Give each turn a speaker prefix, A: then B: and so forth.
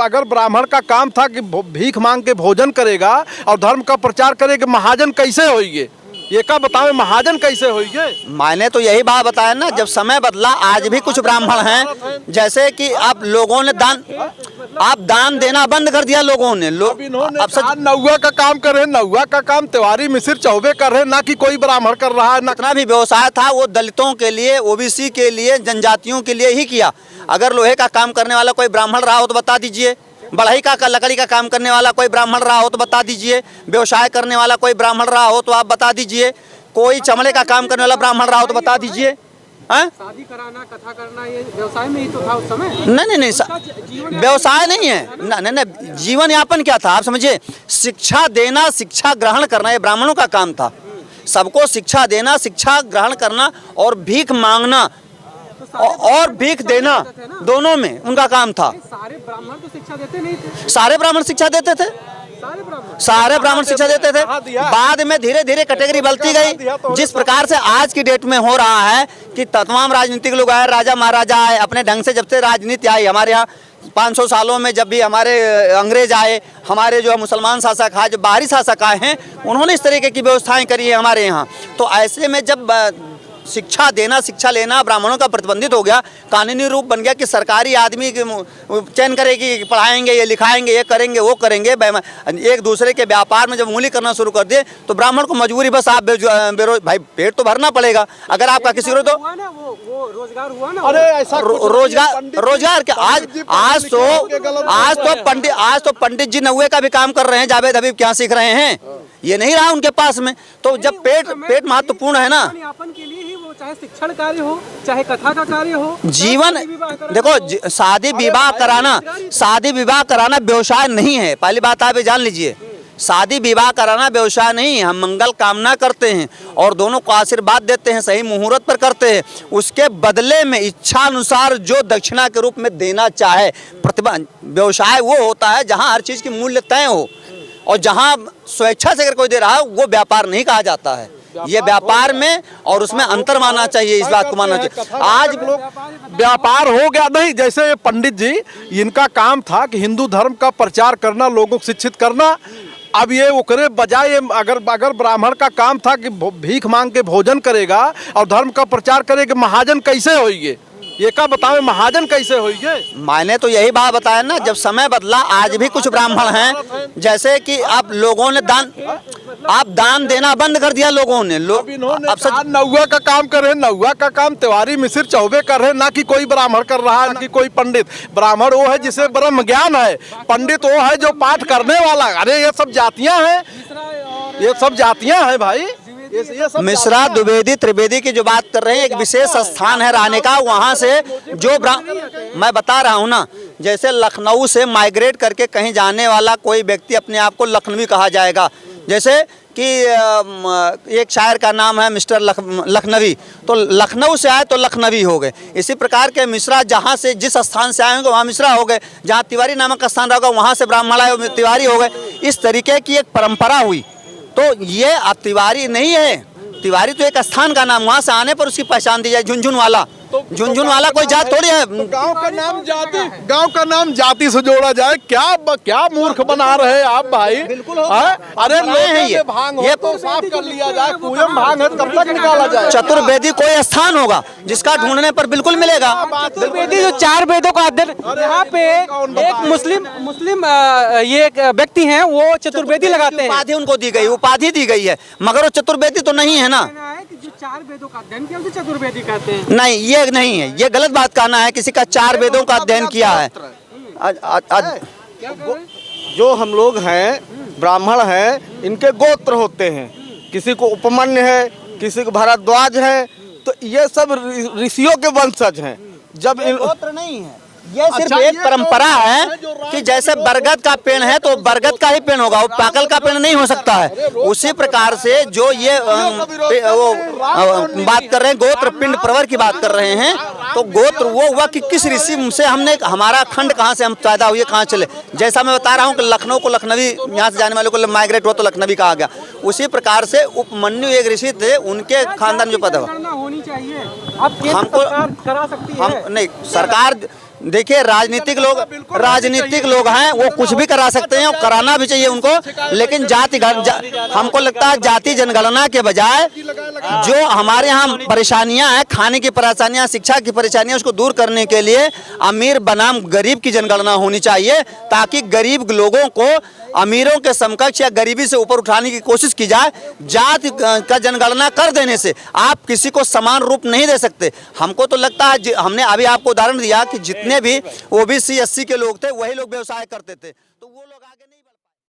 A: अगर ब्राह्मण का काम था कि भीख मांग के भोजन करेगा और धर्म का प्रचार करेगा, महाजन कैसे होइए? ये का बतावे, महाजन कैसे होइए?
B: मैंने तो यही बात बताया ना, जब समय बदला आज भी कुछ ब्राह्मण हैं, जैसे कि आप लोगों ने दान देना बंद कर दिया लोगों ने।
A: अब नौवा का काम कर रहे हैं, नौवा का काम तिवारी मिसिर चौबे कर रहे हैं, ना कि कोई ब्राह्मण कर रहा है।
B: जितना भी व्यवसाय था वो दलितों के लिए, ओबीसी के लिए, जनजातियों के लिए ही किया। अगर लोहे का काम करने वाला कोई ब्राह्मण रहा हो तो बता दीजिए, बढ़ई का लकड़ी का काम करने वाला कोई ब्राह्मण रहा हो तो बता दीजिए, व्यवसाय करने वाला कोई ब्राह्मण रहा हो तो आप बता दीजिए, कोई चमड़े का काम करने वाला ब्राह्मण रहा हो तो बता दीजिए।
C: शादी कराना, कथा करना, ये व्यवसाय में ही तो था उस समय।
B: नहीं, व्यवसाय नहीं है, नहीं, जीवन यापन क्या था आप समझिए। शिक्षा देना, शिक्षा ग्रहण करना ये ब्राह्मणों का काम था। सबको शिक्षा देना, शिक्षा ग्रहण करना और भीख मांगना और भीख देना, दोनों में उनका काम था।
C: सारे ब्राह्मण तो शिक्षा देते नहीं थे।
B: सारे ब्राह्मण शिक्षा देते थे, सारे ब्राह्मण शिक्षा देते थे। बाद में धीरे धीरे कैटेगरी बढ़ती गई। जिस प्रकार से आज की डेट में हो रहा है कि तमाम राजनीतिक लोग आए, राजा महाराजा आए, अपने ढंग से जब से राजनीति आई हमारे यहाँ 500 सालों में, जब भी हमारे अंग्रेज आए, हमारे जो मुसलमान शासक आए, जो बाहरी शासक आए हैं, उन्होंने इस तरीके की व्यवस्थाएं करी है हमारे यहाँ। तो ऐसे में जब शिक्षा देना, शिक्षा लेना ब्राह्मणों का प्रतिबंधित हो गया, कानूनी रूप बन गया कि सरकारी आदमी चयन करेगी, पढ़ाएंगे, ये लिखाएंगे, ये करेंगे, वो करेंगे, एक दूसरे के व्यापार में जब मूली करना शुरू कर दिए तो ब्राह्मण को मजबूरी बस आप भाई पेट तो भरना पड़ेगा। अगर आपका किसी को तो
C: रोजगार हुआ ना,
B: अरे ऐसा रोजगार क्या, आज तो पंडित जी नौवे का भी काम कर रहे हैं, जावेद हबीब क्या सीख रहे हैं, ये नहीं रहा उनके पास में। तो जब पेट महत्वपूर्ण है ना,
C: के लिए ही वो चाहे शिक्षण कार्य हो, चाहे कथा का कार्य हो,
B: जीवन देखो, शादी विवाह कराना व्यवसाय नहीं है। पहली बात आप ये जान लीजिए, शादी विवाह कराना व्यवसाय नहीं है। हम मंगल कामना करते हैं और दोनों को आशीर्वाद देते हैं, सही मुहूर्त पर करते हैं, उसके बदले में इच्छा अनुसार जो दक्षिणा के रूप में देना चाहे। प्रतिभा व्यवसाय वो होता है जहाँ हर चीज की मूल्य तय हो, और जहाँ स्वेच्छा से अगर कोई दे रहा है वो व्यापार नहीं कहा जाता है। ये व्यापार में और उसमें अंतर मानना चाहिए, इस बात को मानना चाहिए। आज
A: लोग व्यापार हो गया नहीं, जैसे पंडित जी, इनका काम था कि हिंदू धर्म का प्रचार करना, लोगों को शिक्षित करना। अब ये ओकरे बजाय अगर ब्राह्मण का काम था कि भीख मांग के भोजन करेगा और धर्म का प्रचार करेगा, महाजन कैसे होइए? ये का बतावे, महाजन कैसे होइए?
B: मैंने तो यही बात बताया ना, जब समय बदला आज भी कुछ ब्राह्मण हैं, जैसे कि आप लोगों ने दान देना बंद कर दिया लोगों ने।
A: नौवा का काम कर रहे हैं, नौवा का काम तिवारी मिसिर चौबे कर रहे हैं, ना कि कोई ब्राह्मण कर रहा है, ना कि कोई पंडित। ब्राह्मण वो है जिसे ब्रह्म ज्ञान है, पंडित वो है जो पाठ करने वाला। अरे ये सब जातियां हैं, ये सब जातियां हैं भाई।
B: मिश्रा, द्विवेदी, त्रिवेदी की जो बात कर रहे हैं, एक विशेष स्थान है रहने का। वहाँ से जो मैं बता रहा हूँ ना, जैसे लखनऊ से माइग्रेट करके कहीं जाने वाला कोई व्यक्ति अपने आप को लखनवी कहा जाएगा। जैसे कि एक शायर का नाम है मिस्टर लखनवी, तो लखनऊ से आए तो लखनवी हो गए। इसी प्रकार के मिश्रा जहाँ से जिस स्थान से आए होंगे वहाँ मिश्रा हो गए, जहाँ तिवारी नामक स्थान रहेगा वहाँ से ब्राह्मण आए तिवारी हो गए। इस तरीके की एक परंपरा हुई। तो ये तिवारी नहीं है, तिवारी तो एक स्थान का नाम, वहाँ से आने पर उसकी पहचान दी जाए। झुनझुन वाला, झुनझुन वाला कोई जात थोड़ी है।
A: तो गांव का नाम जाति से जोड़ा जाए, क्या मूर्ख बना रहे हैं आप भाई?
B: बिल्कुल
A: अरे ये भांग ये तो साफ कर लिया जाए, कुएं भांग है कब तक निकाला जाए?
B: चतुर्वेदी कोई स्थान होगा जिसका ढूंढने पर बिल्कुल मिलेगा।
C: चतुर्वेदी जो 4 वेदों का अध्ययन, यहाँ पे एक मुस्लिम ये एक व्यक्ति हैं, वो चतुर्वेदी लगाते हैं।
B: उपाधि उनको दी गई, उपाधि दी गई है, मगर वो चतुर्वेदी तो नहीं है ना।
C: जो 4 वेदों का अध्ययन किया उसे चतुर्वेदी कहते हैं।
B: नहीं, ये नहीं है, ये गलत बात कहना है किसी का 4 वेदों का अध्ययन किया है।
D: जो हम लोग हैं, ब्राह्मण हैं, इनके गोत्र होते हैं। किसी को उपमन्य है, किसी को भारद्वाज है, तो ये सब ऋषियों के वंशज हैं। जब
B: गोत्र नहीं है, ये सिर्फ एक परंपरा है कि जैसे बरगद का पेड़ है तो बरगद का ही पेड़ होगा, वो पाकल का पेड़ नहीं हो सकता है। उसी प्रकार से जो ये वो बात कर रहे हैं, गोत्र पिंड प्रवर की बात कर रहे हैं, तो गोत्र वो हुआ कि किस ऋषि से हमने, हमारा खंड कहाँ से हम पैदा हुए, कहाँ चले। जैसा मैं बता रहा हूँ कि लखनऊ को लखनवी, यहाँ से जाने वाले को माइग्रेट हुआ तो लखनवी कहा गया। उसी प्रकार से उपमन्यु एक ऋषि थे, उनके खानदान जो पता
C: होनी चाहिए। आप
B: हमको
C: करा सकती है।
B: हम नहीं, सरकार देखिए राजनीतिक लोग हैं, वो कुछ भी करा सकते हैं और कराना भी चाहिए उनको, लेकिन हमको लगता है जाति जनगणना के बजाय जो हमारे यहाँ परेशानियां हैं, खाने की परेशानियां, शिक्षा की परेशानियां, उसको दूर करने के लिए अमीर बनाम गरीब की जनगणना होनी चाहिए, ताकि गरीब लोगों को अमीरों के समकक्ष या गरीबी से ऊपर उठाने की कोशिश की जाए। जाति का जनगणना कर देने से आप किसी को समान रूप नहीं दे सकते। हमको तो लगता है, हमने अभी आपको उदाहरण दिया कि जितने भी ओबीसी 80 के लोग थे वही लोग व्यवसाय करते थे, तो